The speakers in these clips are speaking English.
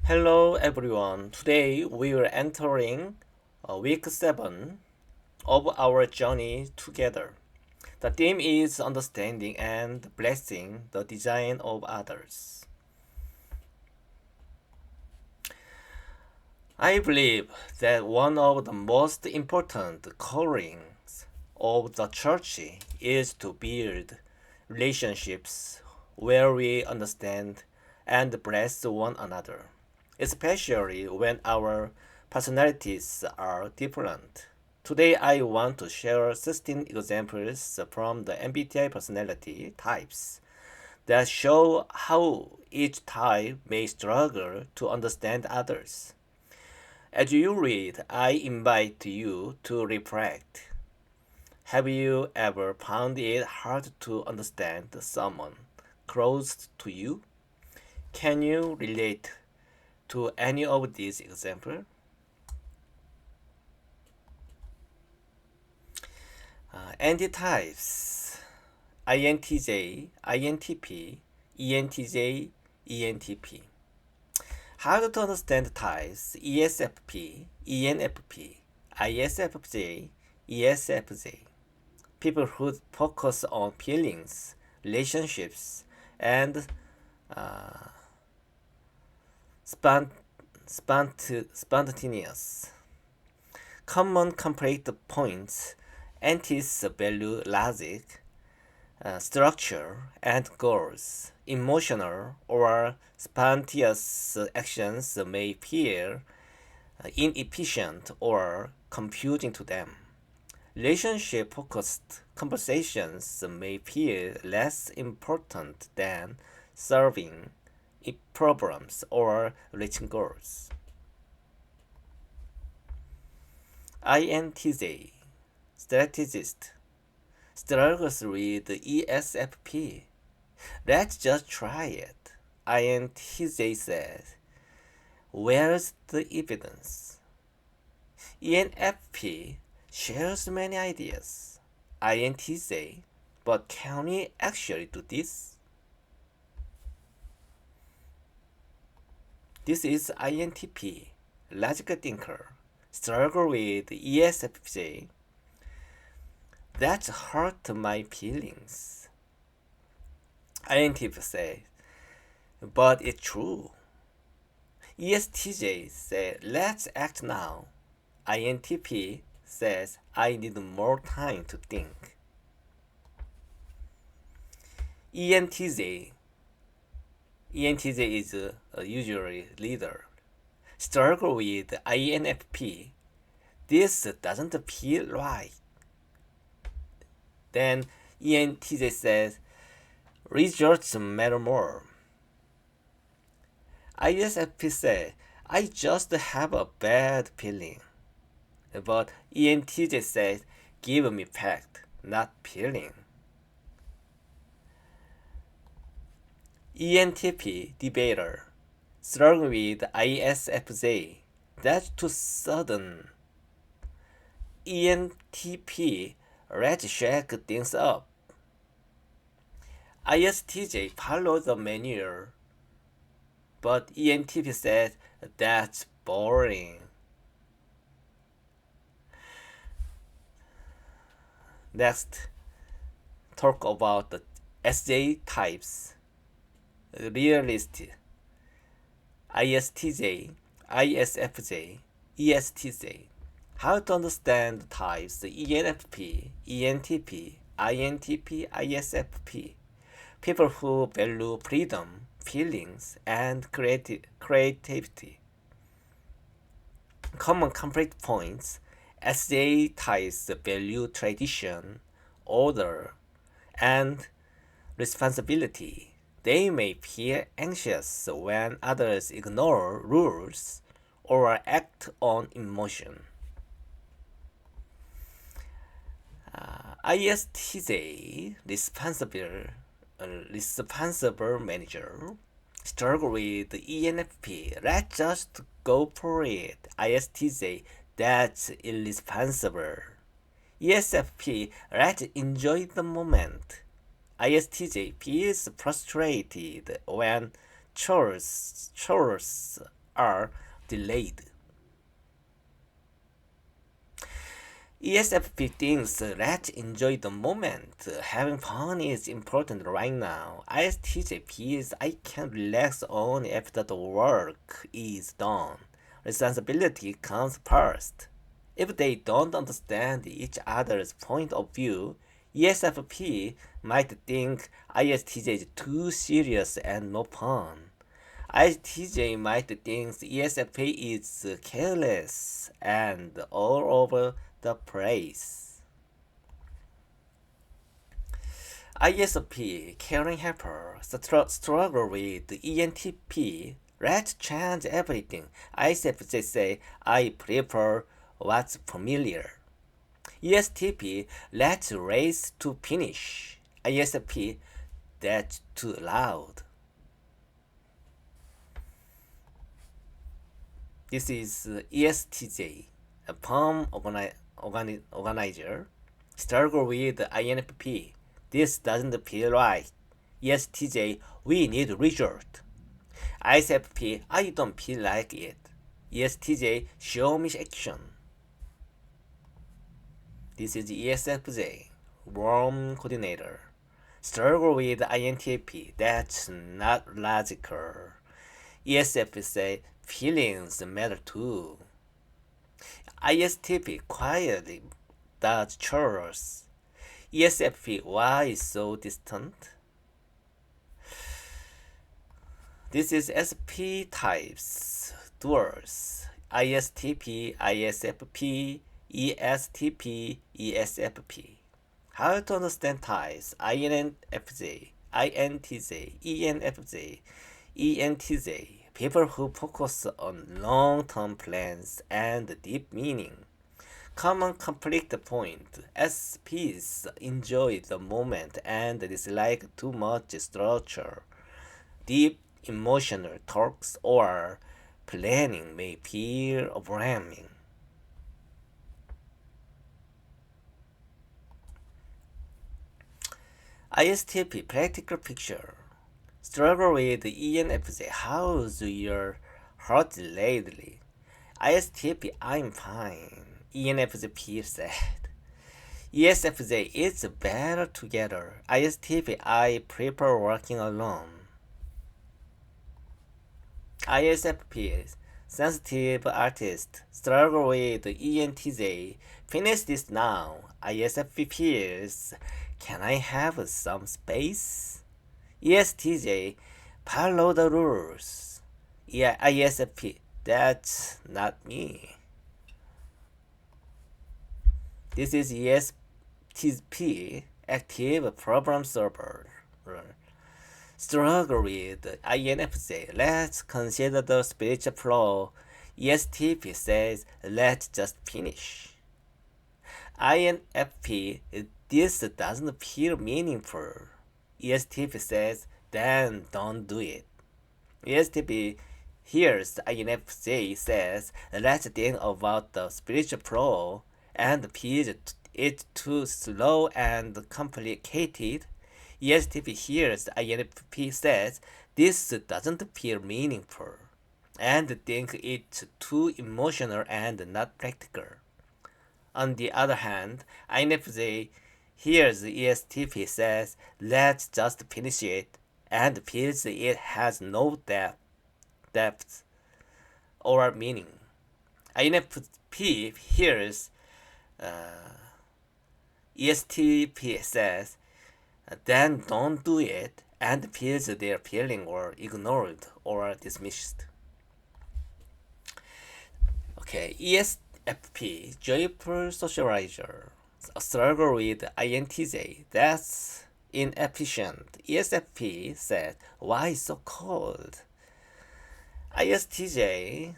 Hello everyone. Today we are entering week 7 of our journey together. The theme is understanding and blessing the design of others. I believe that one of the most important callings of the church is to build relationships where we understand and bless one another, especially when our personalities are different. Today, I want to share 16 examples from the MBTI personality types that show how each type may struggle to understand others. As you read, I invite you to reflect. Have you ever found it hard to understand someone close to you? Can you relate to any of these examples? Antitypes: INTJ, INTP, ENTJ, ENTP. How to understand types: ESFP, ENFP, ISFJ, ESFJ. People who focus on feelings, relationships, and uh, spontaneous. Common conflict points: antis value logic, structure, and goals. Emotional or spontaneous actions may feel inefficient or confusing to them. Relationship focused conversations may feel less important than solving problems or reaching goals. INTJ, strategist, struggles with ESFP. Let's just try it. INTJ says, where's the evidence? ENFP shares many ideas. INTJ, but can we actually do this? This is INTP, logical thinker, struggle with ESFJ. That hurt my feelings. INTP says, but it's true. ESTJ said, let's act now. INTP says, I need more time to think. ENTJ is usually leader. Struggle with INFP. This doesn't feel right. Then ENTJ says, results matter more. ISFP says, I just have a bad feeling. But ENTJ says, give me fact, not feeling. ENTP debater, struggle with ISFJ. That's too sudden. ENTP, let's shake things up. ISTJ follow the manual, but ENTP says that's boring. Next, talk about the SJ types. Realist, ISTJ, ISFJ, ESTJ. How to understand the types: ENFP, ENTP, INTP, ISFP. People who value freedom, feelings, and creativity. Common conflict points: SJ types value tradition, order, and responsibility. They may feel anxious when others ignore rules or act on emotion. ISTJ, responsible manager, struggle with ENFP. Let's just go for it. ISTJ, that's irresponsible. ESFP, let's enjoy the moment. ISTJ feels frustrated when chores are delayed. ESFP thinks let's enjoy the moment. Having fun is important right now. ISTJP is I can relax only after the work is done. Responsibility comes first. If they don't understand each other's point of view, ESFP might think ISTJ is too serious and no fun. ISTJ might think ESFP is careless and all over the place. ISFP, caring helper, struggle with ENTP. Let's change everything. ISFJ say, I prefer what's familiar. ESTP, let's race to finish. ISFP, that's too loud. This is ESTJ, a palm organizer. Struggle with INFP. This doesn't feel right. ESTJ, we need result. ISFP, I don't feel like it. ESTJ, show me action. This is ESFJ, warm coordinator. Struggle with INTP, that's not logical. ESFP say feelings matter too. ISTP quietly does chores. ESFP, why so distant? This is SP types, duals. ISTP, ISFP, ESTP, ESFP. How to understand types? INFJ, INTJ, ENFJ, ENTJ. People who focus on long-term plans and deep meaning. Common conflict point. SPs enjoy the moment and dislike too much structure. Deep emotional talks or planning may feel overwhelming. ISTP practical picture. Struggle with ENFJ. How's your heart lately? ISTP, I'm fine. ENFJ sad. ESFJ, it's better together. ISTP, I prefer working alone. ISFP, sensitive artist. Struggle with ENTJ. Finish this now. ISFP feels, can I have some space? ESTJ, follow the rules. Yeah, ISFP, that's not me. This is ESTP, active problem solver. Struggle with INFJ. Let's consider the spiritual flow. ESTP says, let's just finish. INFP, this doesn't feel meaningful. ESTP says, then don't do it. ESTP hears INFJ says, let's think about the spiritual flow and feels it too slow and complicated. ESTP hears INFP says, this doesn't feel meaningful and think it's too emotional and not practical. On the other hand, INFJ hears ESTP says, let's just finish it, and feels it has no depth or meaning. INFP hears ESTP says, then don't do it, and feels their feeling or ignored or dismissed. Okay, ESFP, joyful socializer. Struggle with INTJ, that's inefficient. ESFP said, why so cold? ISTJ,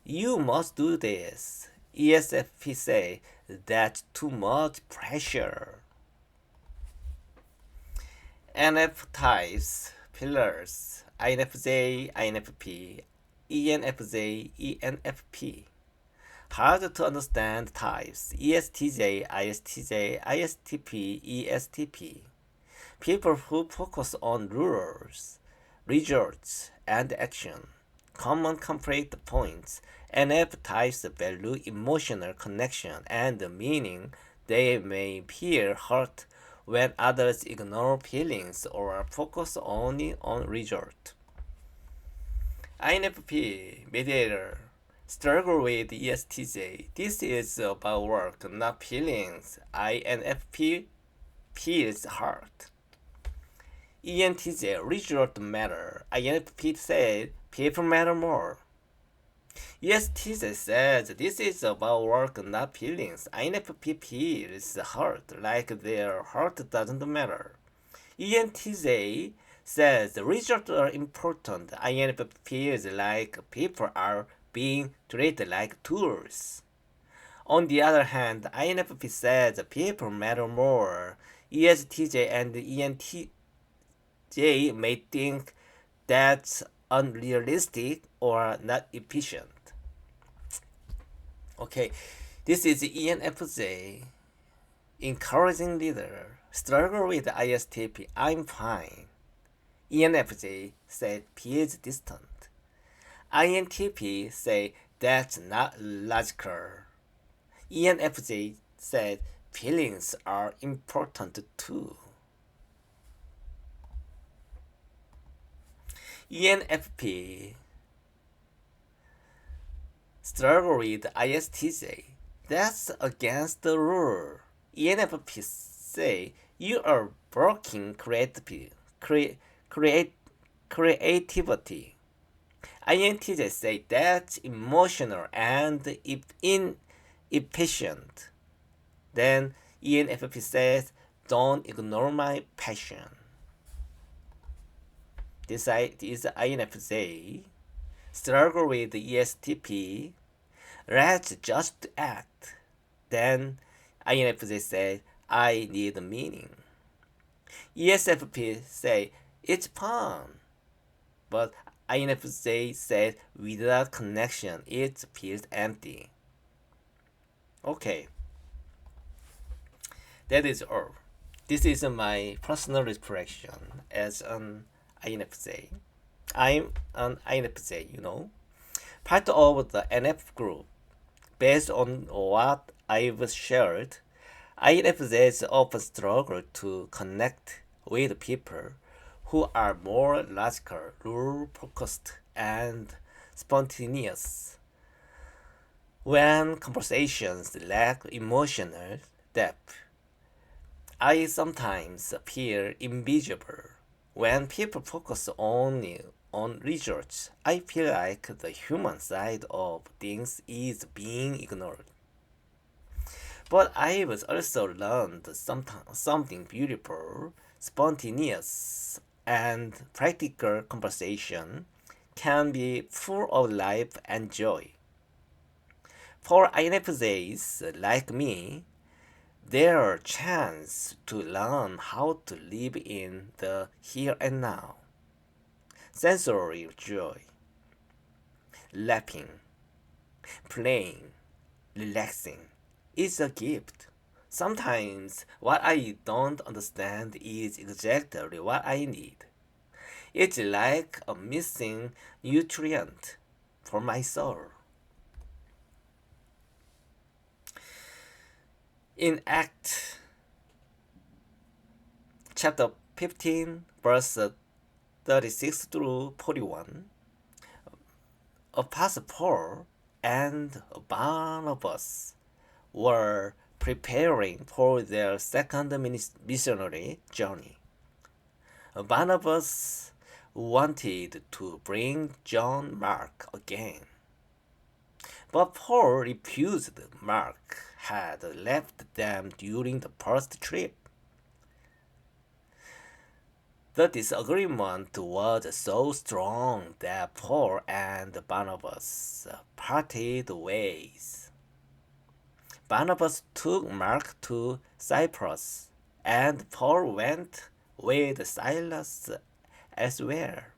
you must do this. ESFP say, that's too much pressure. NF types, pillars, INFJ, INFP, ENFJ, ENFP. Hard to understand types, ESTJ, ISTJ, ISTP, ESTP. People who focus on rules, results, and action. common conflict points. NF types value emotional connection and meaning. They may feel hurt when others ignore feelings or focus only on result. INFP mediator struggle with ESTJ. This is about work, not feelings. INFP feels hurt. ENTJ result matter. INFP said people matter more. ESTJ says this is about work, not feelings. INFP feels hurt, like their heart doesn't matter. ENTJ says results are important. INFP feels like people are being treated like tools. On the other hand, INFP says people matter more. ESTJ and ENTJ may think that's unrealistic or not efficient. Okay, this is ENFJ. Encouraging leader. Struggle with ISTP. I'm fine. ENFJ said P is distant. INTP say that's not logical. ENFJ said feelings are important too. ENFP struggle with ISTJ. That's against the rule. ENFP say you are blocking creativity. INTJ say that's emotional and inefficient. Then ENFP says don't ignore my passion. This is INFJ. Struggle with ESTP. Let's just act. Then INFJ says, I need meaning. ESFP say, it's fun. But INFJ says, without connection, it feels empty. Okay. That is all. This is my personal reflection as an INFJ. I'm an INFJ. Part of the NF group. Based on what I've shared, INFJs often struggle to connect with people who are more logical, rule-focused, and spontaneous. When conversations lack emotional depth, I sometimes feel invisible. When people focus only on results, I feel like the human side of things is being ignored. But I've also learned something beautiful, spontaneous, and practical conversation can be full of life and joy. For INFJs like me, there are chance to learn how to live in the here and now. Sensory joy, laughing, playing, relaxing is a gift. Sometimes what I don't understand is exactly what I need. It's like a missing nutrient for my soul. In Act chapter 15, verse 36 through 41, Apostle Paul and Barnabas were preparing for their second missionary journey. Barnabas wanted to bring John Mark again, but Paul refused. Mark had left them during the first trip. The disagreement was so strong that Paul and Barnabas parted ways. Barnabas took Mark to Cyprus, and Paul went with Silas elsewhere.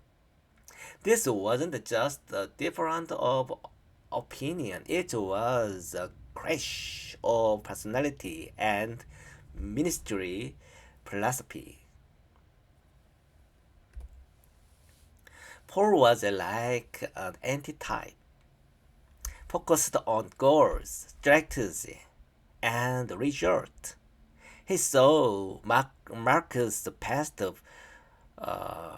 This wasn't just a difference of opinion, it was a clash of personality and ministry philosophy. Paul was like an anti-type, focused on goals, strategy, and result. He saw Marcus' past uh,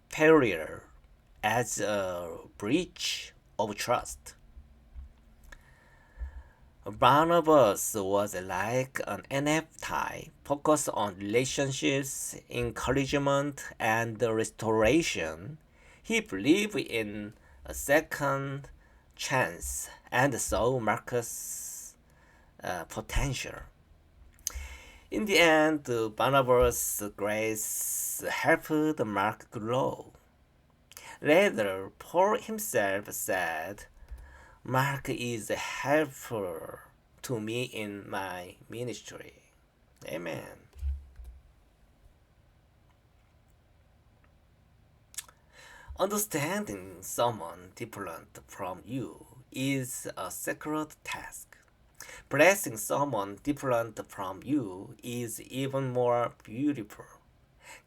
failure as a breach of trust. Barnabas was like an NFTI, focused on relationships, encouragement, and restoration. He believed in a second chance and saw Marcus' potential. In the end, Barnabas' grace helped Mark grow. Later, Paul himself said, Mark is a helper to me in my ministry. Amen. Understanding someone different from you is a sacred task. Blessing someone different from you is even more beautiful.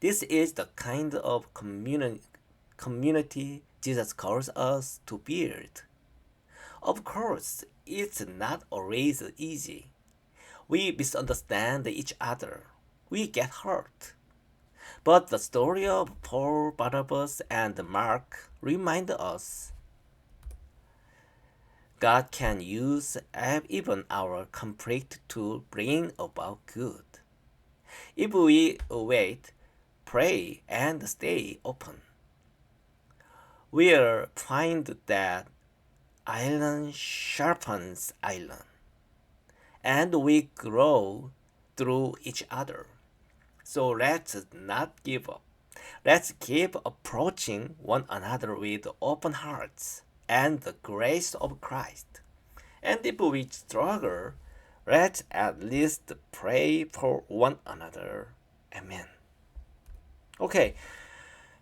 This is the kind of community Jesus calls us to build. Of course, it's not always easy. We misunderstand each other. We get hurt. But the story of Paul, Barnabas, and Mark remind us God can use even our conflict to bring about good. If we wait, pray, and stay open, we'll find that iron sharpens iron, and we grow through each other. So let's not give up. Let's keep approaching one another with open hearts and the grace of Christ. And if we struggle, let's at least pray for one another. Amen. Okay,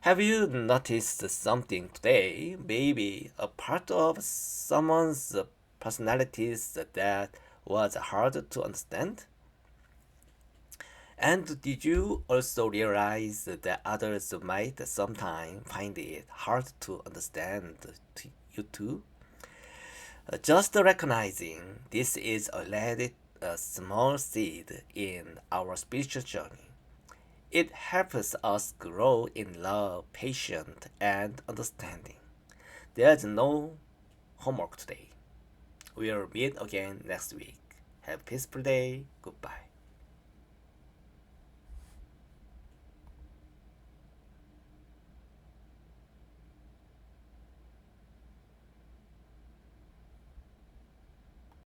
have you noticed something today? Maybe a part of someone's personalities that was hard to understand? And did you also realize that others might sometimes find it hard to understand you too? Just recognizing this is already a small seed in our spiritual journey. It helps us grow in love, patience, and understanding. There's no homework today. We'll meet again next week. Have a peaceful day. Goodbye.